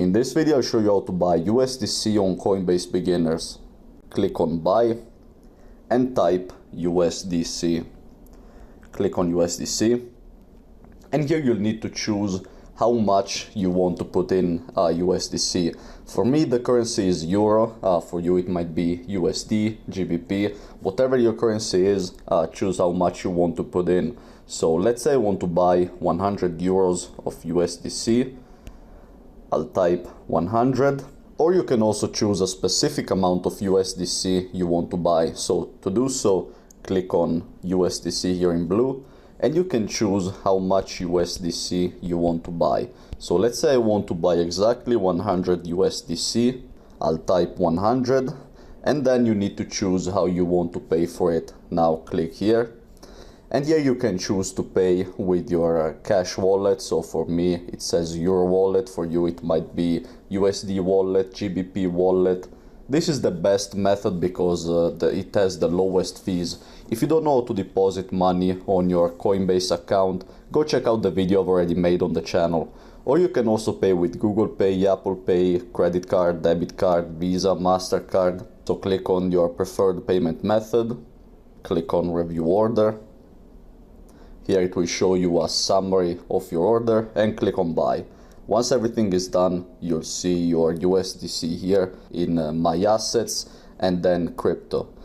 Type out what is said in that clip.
In this video I'll show you how to buy USDC on Coinbase Beginners. Click on buy and type USDC. Click on USDC and here you'll need to choose how much you want to put in USDC. For me the currency is Euro, for you it might be USD, GBP, whatever your currency is, choose how much you want to put in. So let's say I want to buy 100 euros of USDC. I'll type 100, or you can also choose a specific amount of USDC you want to buy. So to do so, click on USDC here in blue, and you can choose how much USDC you want to buy. So let's say I want to buy exactly 100 USDC. I'll type 100, and then you need to choose how you want to pay for it. Now click here. And here you can choose to pay with your cash wallet. So for me it says Euro wallet, for you it might be USD wallet, GBP wallet. This is the best method because it has the lowest fees. If you don't know how to deposit money on your Coinbase account, go check out the video I've already made on the channel. Or you can also pay with Google Pay, Apple Pay, credit card, debit card, Visa, MasterCard. So click on your preferred payment method, click on review order. Here it will show you a summary of your order and click on buy. Once everything is done, you'll see your USDC here in my assets and then crypto.